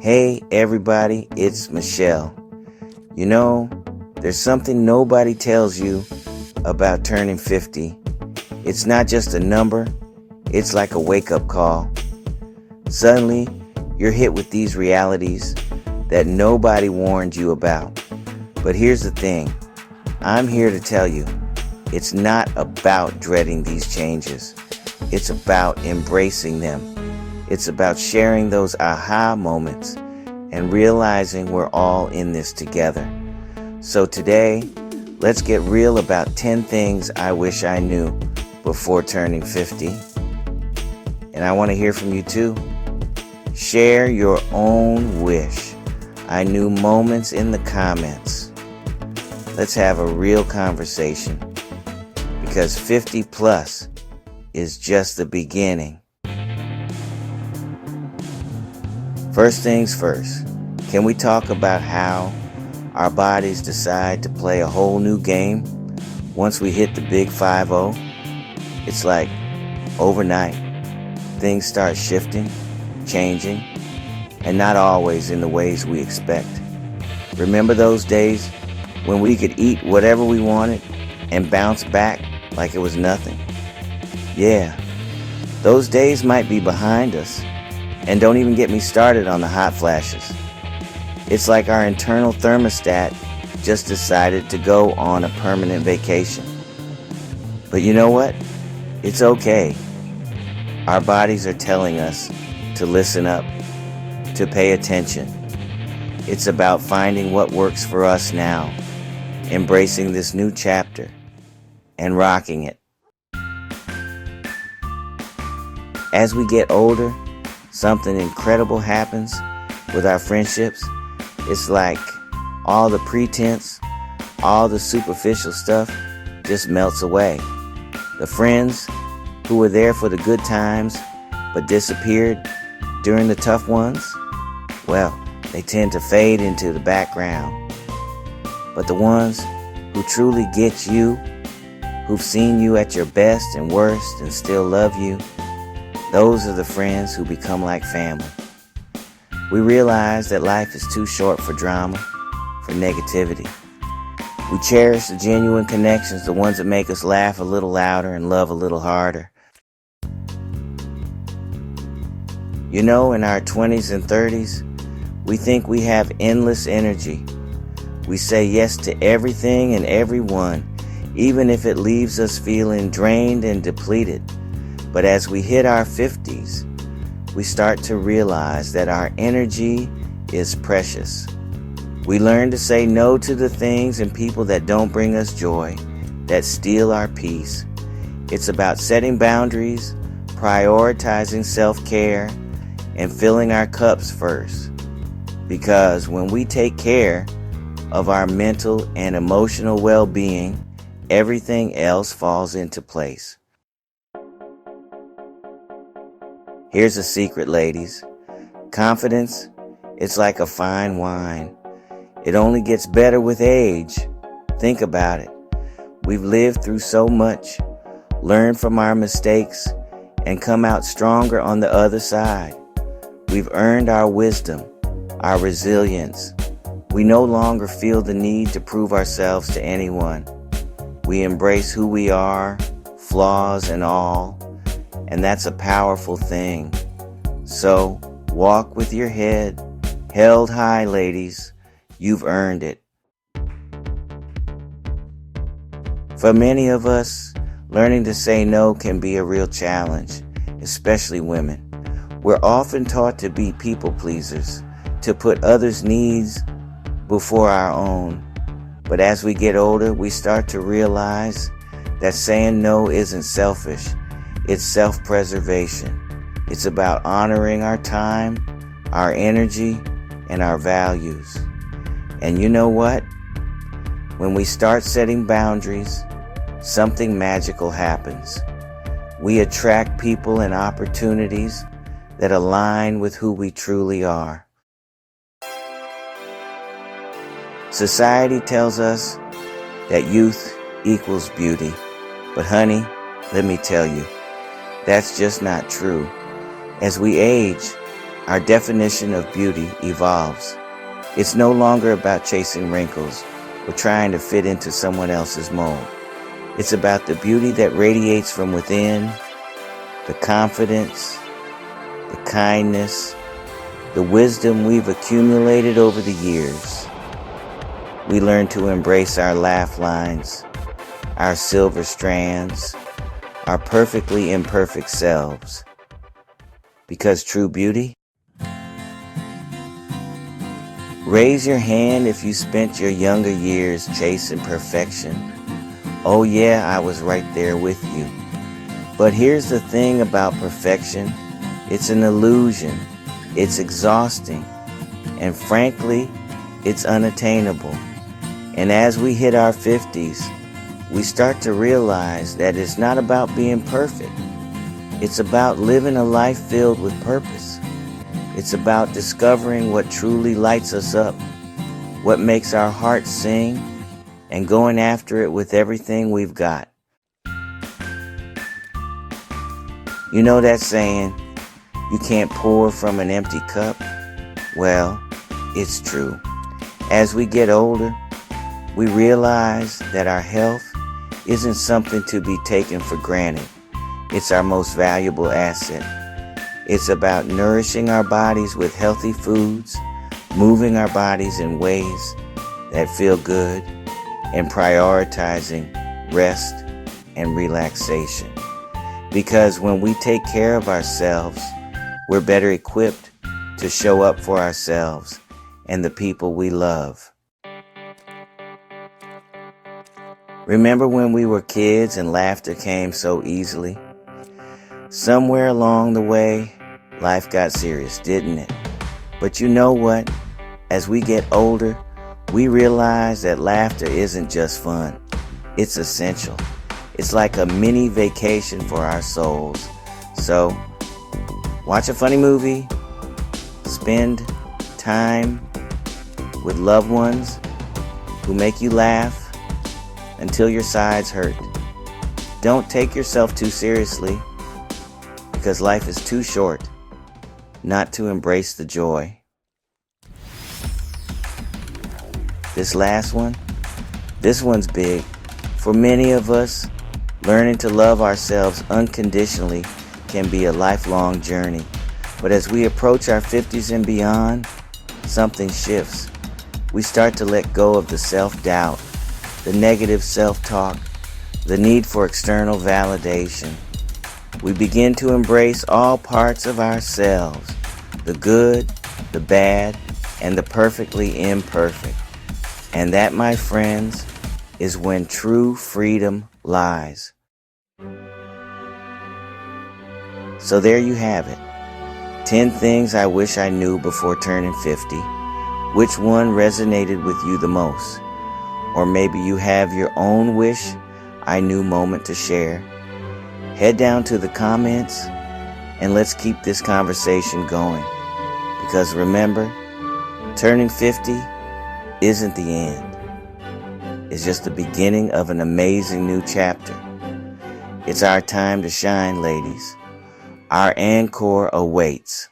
Hey everybody, it's Michelle. You know, there's something nobody tells you about turning 50. It's not just a number, it's like a wake-up call. Suddenly, you're hit with these realities that nobody warned you about. But here's the thing, I'm here to tell you, it's not about dreading these changes. It's about embracing them. It's about sharing those aha moments and realizing we're all in this together. So today, let's get real about 10 things I wish I knew before turning 50. And I want to hear from you too. Share your own wish. I knew moments in the comments. Let's have a real conversation, because 50 plus is just the beginning. First things first, can we talk about how our bodies decide to play a whole new game once we hit the big 5-0? It's like overnight, things start shifting, changing, and not always in the ways we expect. Remember those days when we could eat whatever we wanted and bounce back like it was nothing? Yeah, those days might be behind us, and don't even get me started on the hot flashes. It's like our internal thermostat just decided to go on a permanent vacation. But you know what? It's okay. Our bodies are telling us to listen up, to pay attention. It's about finding what works for us now, embracing this new chapter, and rocking it. As we get older, something incredible happens with our friendships. It's like all the pretense, all the superficial stuff just melts away. The friends who were there for the good times but disappeared during the tough ones, well, they tend to fade into the background. But the ones who truly get you, who've seen you at your best and worst and still love you, those are the friends who become like family. We realize that life is too short for drama, for negativity. We cherish the genuine connections, the ones that make us laugh a little louder and love a little harder. You know, in our 20s and 30s, we think we have endless energy. We say yes to everything and everyone, even if it leaves us feeling drained and depleted. But as we hit our 50s, we start to realize that our energy is precious. We learn to say no to the things and people that don't bring us joy, that steal our peace. It's about setting boundaries, prioritizing self-care, and filling our cups first. Because when we take care of our mental and emotional well-being, everything else falls into place. Here's a secret, ladies. Confidence, it's like a fine wine. It only gets better with age. Think about it. We've lived through so much, learned from our mistakes, and come out stronger on the other side. We've earned our wisdom, our resilience. We no longer feel the need to prove ourselves to anyone. We embrace who we are, flaws and all. And that's a powerful thing. So, walk with your head held high, ladies. You've earned it. For many of us, learning to say no can be a real challenge, especially women. We're often taught to be people pleasers, to put others' needs before our own. But as we get older, we start to realize that saying no isn't selfish. It's self-preservation. It's about honoring our time, our energy, and our values. And you know what? When we start setting boundaries, something magical happens. We attract people and opportunities that align with who we truly are. Society tells us that youth equals beauty. But honey, let me tell you, that's just not true. As we age, our definition of beauty evolves. It's no longer about chasing wrinkles or trying to fit into someone else's mold. It's about the beauty that radiates from within, the confidence, the kindness, the wisdom we've accumulated over the years. We learn to embrace our laugh lines, our silver strands, our perfectly imperfect selves. Because true beauty? Raise your hand if you spent your younger years chasing perfection. Oh yeah, I was right there with you. But here's the thing about perfection. It's an illusion. It's exhausting. And frankly, it's unattainable. And as we hit our 50s, we start to realize that it's not about being perfect. It's about living a life filled with purpose. It's about discovering what truly lights us up, what makes our hearts sing, and going after it with everything we've got. You know that saying, you can't pour from an empty cup? Well, it's true. As we get older, we realize that our health isn't something to be taken for granted. It's our most valuable asset. It's about nourishing our bodies with healthy foods, moving our bodies in ways that feel good, and prioritizing rest and relaxation. Because when we take care of ourselves, we're better equipped to show up for ourselves and the people we love. Remember when we were kids and laughter came so easily? Somewhere along the way, life got serious, didn't it? But you know what? As we get older, we realize that laughter isn't just fun. It's essential. It's like a mini vacation for our souls. So, watch a funny movie, spend time with loved ones who make you laugh until your sides hurt. Don't take yourself too seriously, because life is too short not to embrace the joy. This last one, this one's big. For many of us, learning to love ourselves unconditionally can be a lifelong journey. But as we approach our 50s and beyond, something shifts. We start to let go of the self-doubt, the negative self-talk, the need for external validation. We begin to embrace all parts of ourselves, the good, the bad, and the perfectly imperfect. And that, my friends, is when true freedom lies. So there you have it. 10 things I wish I knew before turning 50. Which one resonated with you the most? Or maybe you have your own wish I knew moment to share. Head down to the comments and let's keep this conversation going. Because remember, turning 50 isn't the end. It's just the beginning of an amazing new chapter. It's our time to shine, ladies. Our encore awaits.